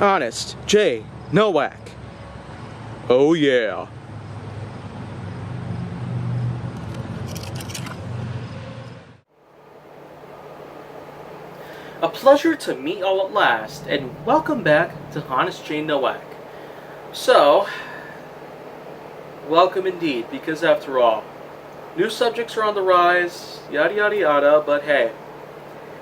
Honest J. Nowak. Oh yeah. A pleasure to meet all at last, and welcome back to Honest J. Nowak. So, welcome indeed, because after all, new subjects are on the rise, yada yada yada, but hey,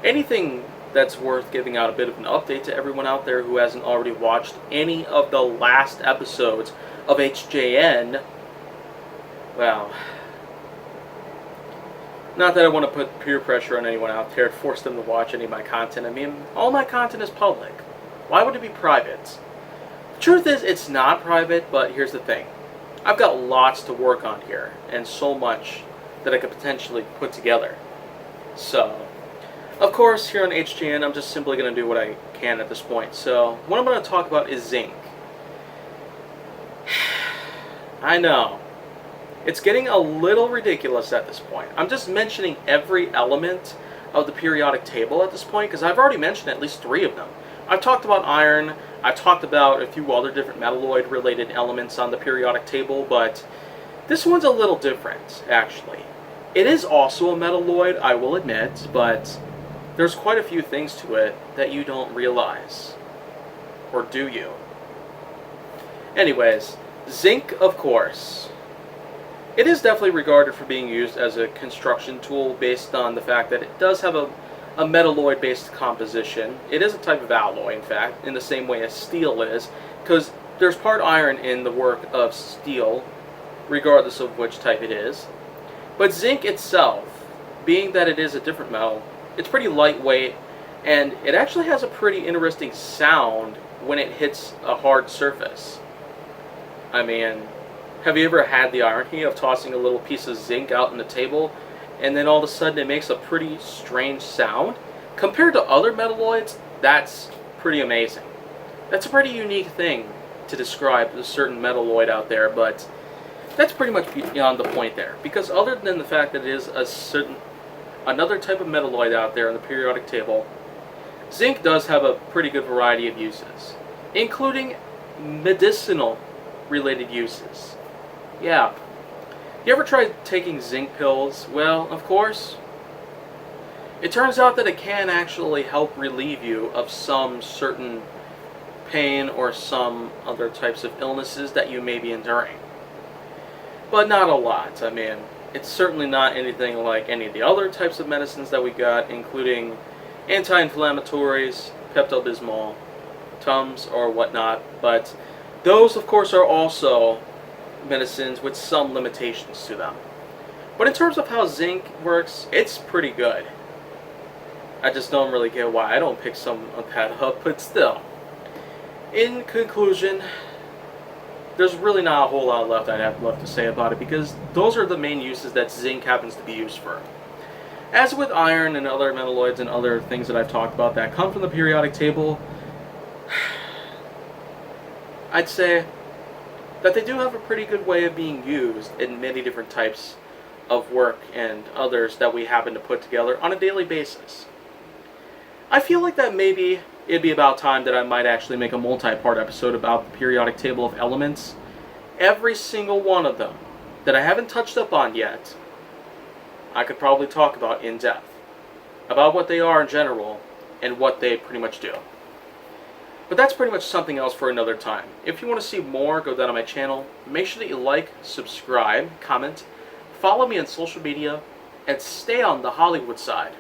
anything that's worth giving out a bit of an update to everyone out there who hasn't already watched any of the last episodes of HJN, well, not that I want to put peer pressure on anyone out there to force them to watch any of my content. I mean, all my content is public. Why would it be private? The truth is, it's not private, but here's the thing. I've got lots to work on here, and so much that I could potentially put together. So, of course, here on HGN, I'm just simply going to do what I can at this point. So, what I'm going to talk about is zinc. I know. It's getting a little ridiculous at this point. I'm just mentioning every element of the periodic table at this point because I've already mentioned at least 3 of them. I've talked about iron, I've talked about a few other different metalloid related elements on the periodic table, but this one's a little different, actually. It is also a metalloid, I will admit, but there's quite a few things to it that you don't realize. Or do you? Anyways, zinc, of course. It is definitely regarded for being used as a construction tool based on the fact that it does have a metalloid-based composition. It is a type of alloy, in fact, in the same way as steel is, because there's part iron in the work of steel, regardless of which type it is. But zinc itself, being that it is a different metal, it's pretty lightweight, and it actually has a pretty interesting sound when it hits a hard surface. I mean, have you ever had the irony of tossing a little piece of zinc out on the table and then all of a sudden it makes a pretty strange sound? Compared to other metalloids, that's pretty amazing. That's a pretty unique thing to describe a certain metalloid out there, but that's pretty much beyond the point there. Because other than the fact that it is another type of metalloid out there in the periodic table, zinc does have a pretty good variety of uses, including medicinal related uses. Yeah. You ever tried taking zinc pills? Well, of course. It turns out that it can actually help relieve you of some certain pain or some other types of illnesses that you may be enduring. But not a lot. I mean, it's certainly not anything like any of the other types of medicines that we got, including anti-inflammatories, Pepto-Bismol, Tums, or whatnot. But those, of course, are also medicines with some limitations to them. But in terms of how zinc works, it's pretty good. I just don't really get why I don't pick some of that up, but still. In conclusion, there's really not a whole lot left I'd have left to say about it because those are the main uses that zinc happens to be used for. As with iron and other metalloids and other things that I've talked about that come from the periodic table, I'd say that they do have a pretty good way of being used in many different types of work and others that we happen to put together on a daily basis. I feel like that maybe it'd be about time that I might actually make a multi-part episode about the periodic table of elements. Every single one of them that I haven't touched up on yet, I could probably talk about in depth. About what they are in general and what they pretty much do. But that's pretty much something else for another time. If you want to see more, go down to my channel. Make sure that you like, subscribe, comment, follow me on social media, and stay on the Hollywood side.